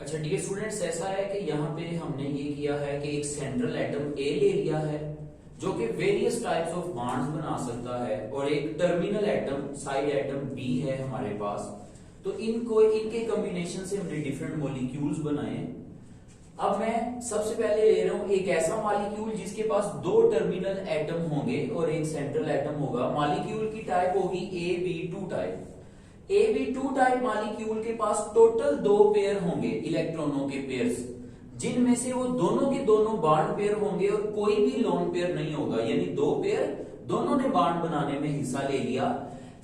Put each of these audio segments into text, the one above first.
अच्छा dear students, ऐसा है कि यहाँ पे हमने ये किया है कि एक सेंट्रल एटम ए ले लिया है जो कि वेरियस टाइप्स ऑफ बॉन्ड्स बना सकता है, और एक terminal atom side atom B है हमारे पास। तो इनके कॉम्बिनेशन से हमने डिफरेंट मॉलिक्यूल्स बनाए। अब मैं सबसे पहले ले रहा हूं एक ऐसा मॉलिक्यूल जिसके पास दो टर्मिनल एटम होंगे और एक सेंट्रल एटम होगा। मॉलिक्यूल की टाइप होगी AB2 type. AB2 type molecule के पास टोटल दो पेयर होंगे इलेक्ट्रॉनों के पेयर्स, जिनमें से वो दोनों के दोनों बॉन्ड पेयर होंगे और कोई भी लोन पेयर नहीं होगा, यानी दो पेयर दोनों ने बॉन्ड बनाने में हिस्सा ले लिया।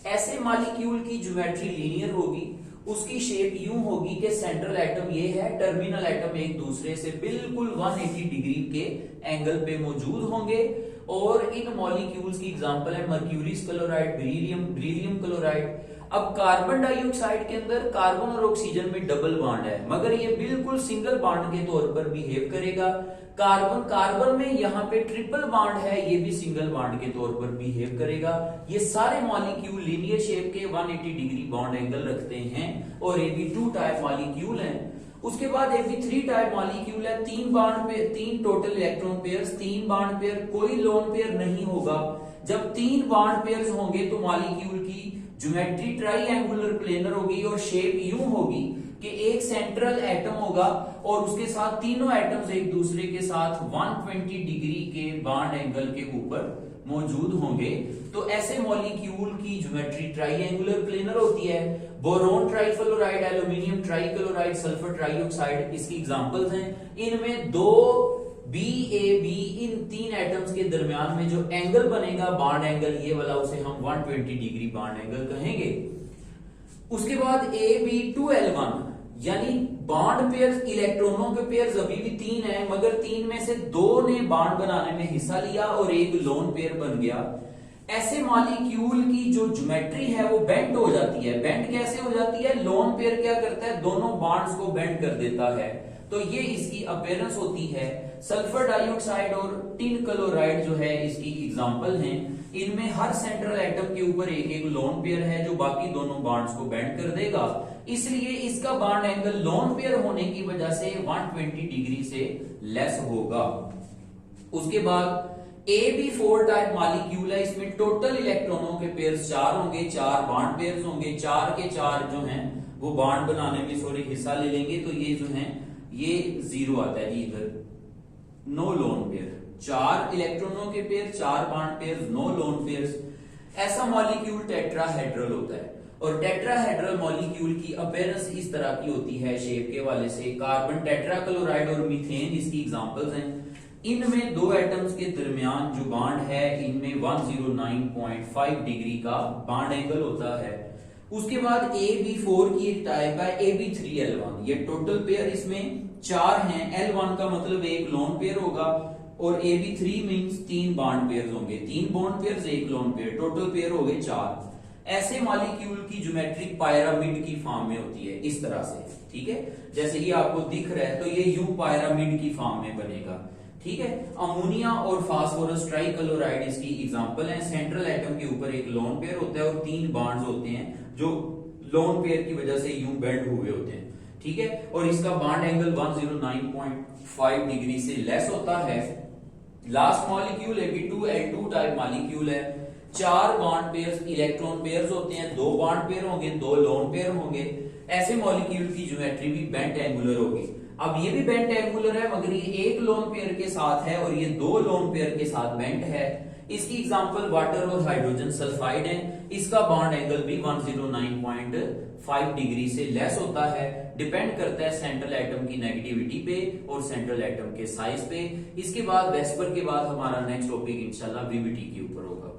ऐसे मॉलिक्यूल की ज्योमेट्री लीनियर होगी, उसकी शेप यूं होगी कि सेंट्रल एटम ये है, टर्मिनल एटम एक दूसरे से बिल्कुल 180 डिग्री के एंगल पे मौजूद होंगे। और इन मॉलिक्यूल्स की एग्जांपल है मर्क्यूरीज क्लोराइड, बेरिलियम क्लोराइड। अब कार्बन डाइऑक्साइड के अंदर कार्बन और ऑक्सीजन में डबल बॉन्ड है, मगर ये बिल्कुल सिंगल बॉन्ड के तौर पर बिहेव करेगा। कार्बन में यहाँ पे ट्रिपल बॉन्ड है, ये भी सिंगल बॉन्ड के तौर पर बिहेव करेगा। ये सारे मॉलिक्यूल लीनियर शेप के 180 डिग्री बॉन्ड एंगल रखते हैं और AB2 टाइप मॉलिक्यूल हैं। उसके बाद AB3 टाइप मॉलिक्यूल है, तीन बॉन्ड पे तीन टोटल इलेक्ट्रॉन पेयर्स, तीन बॉन्ड पेयर, कोई लोन पेयर नहीं होगा। जब तीन बॉन्ड पेयर्स होंगे तो मॉलिक्यूल की ज्योमेट्री ट्राइएंगुलर प्लेनर होगी और शेप यूं होगी कि एक सेंट्रल एटम होगा और उसके साथ तीनों एटम्स एक दूसरे के साथ 120 डिग्री के बॉन्ड एंगल के ऊपर मौजूद होंगे। तो ऐसे मॉलिक्यूल की ज्योमेट्री ट्राइएंगुलर प्लेनर होती है। Boron trifluoride, aluminium trichloride, sulphur trioxide इसकी एग्जांपल्स हैं। इनमें दो BAB इन तीन एटम्स के दरमियान में जो एंगल बनेगा बॉन्ड एंगल, ये वाला उसे हम 120 डिग्री बॉन्ड एंगल कहेंगे। उसके बाद AB2L1 यानी बॉन्ड पेयर्स, इलेक्ट्रॉनों के पेयर्स अभी भी तीन है, मगर तीन में से दो ने बॉन्ड बनाने में हिस्सा लिया और एक लोन पेयर बन गया। ऐसे मॉलिक्यूल की जो ज्योमेट्री है वो बेंड हो जाती है। बेंड कैसे हो जाती है? लोन पेयर क्या करता है, दोनों बॉन्ड्स को बेंड कर देता है। तो ये इसकी अपीयरेंस होती है। सल्फर डाइऑक्साइड और टिन क्लोराइड जो है इसकी एग्जांपल हैं। इनमें हर सेंट्रल एटम के ऊपर एक एक लोन पेयर है जो बाकी दोनों बॉन्ड्स को बेंड कर देगा, इसलिए इसका बॉन्ड एंगल लोन पेयर होने की वजह से 120 डिग्री से लेस होगा। उसके बाद AB4 टाइप मॉलिक्यूल है, इसमें टोटल इलेक्ट्रॉनों के पेयर्स चार होंगे, चार बॉन्ड पेयर्स होंगे, चार के चार जो हैं वो बॉन्ड बनाने में सॉरी हिस्सा ले लेंगे। तो ये जो है ये जीरो आता है जी, इधर नो लोन पेयर, चार इलेक्ट्रॉनों के पेयर, चार bond pairs, no lone pairs. ऐसा मॉलिक्यूल टेट्राहेड्रल होता है और टेट्राहेड्रल मॉलिक्यूल की अपीयरेंस इस तरह की होती है शेप के वाले से। कार्बन टेट्राक्लोराइड और मीथेन इसकी एग्जांपल्स हैं। इनमें दो एटम्स के दरमियान जो बॉन्ड है इनमें 109.5 डिग्री का बॉन्ड एंगल होता है। उसके बाद AB4 की एक टाइप है AB3L1, ये टोटल पेयर इसमें चार हैं। L1 का मतलब एक लोन पेयर होगा और AB3 मींस तीन बॉन्ड पेयर्स होंगे, तीन बॉन्ड पेयर्स एक लोन पेयर, टोटल पेयर हो गए चार। ऐसे मॉलिक्यूल की ज्योमेट्रिक पायरामिड की फॉर्म में होती है इस तरह से, ठीक है, जैसे ये आपको दिख रहा है तो ये यूं पायरामिड की फॉर्म में बनेगा, ठीक है। अमोनिया और फास्फोरस ट्राइक्लोराइड इसकी एग्जांपल है। सेंट्रल एटम के ऊपर एक लोन पेयर होता है और तीन बॉन्ड्स होते हैं जो लोन पेयर की वजह से यूं बेंड हुए होते हैं, ठीक है। और इसका बॉन्ड एंगल 109.5 डिग्री से लेस होता है। Last molecule AB2L2 type molecule है, चार बॉन्ड पेयर्स, इलेक्ट्रॉन पेयर्स होते हैं, दो बॉन्ड पेयर होंगे, दो लोन पेयर होंगे। ऐसे मॉलिक्यूल की ज्योमेट्री भी बेंट एंगुलर होगी। अब ये भी बेंट एंगुलर है मगर ये एक लोन पेयर के साथ है और ये दो लोन पेयर के साथ बेंट है। इसकी एग्जांपल वाटर और हाइड्रोजन सल्फाइड है। इसका बॉन्ड एंगल भी 109.5 डिग्री से लेस होता है। डिपेंड करता है सेंट्रल एटम की नेगेटिविटी पे और सेंट्रल एटम के साइज पे। इसके बाद वेस्पर के बाद हमारा नेक्स्ट टॉपिक इंशाल्लाह VBT के ऊपर होगा।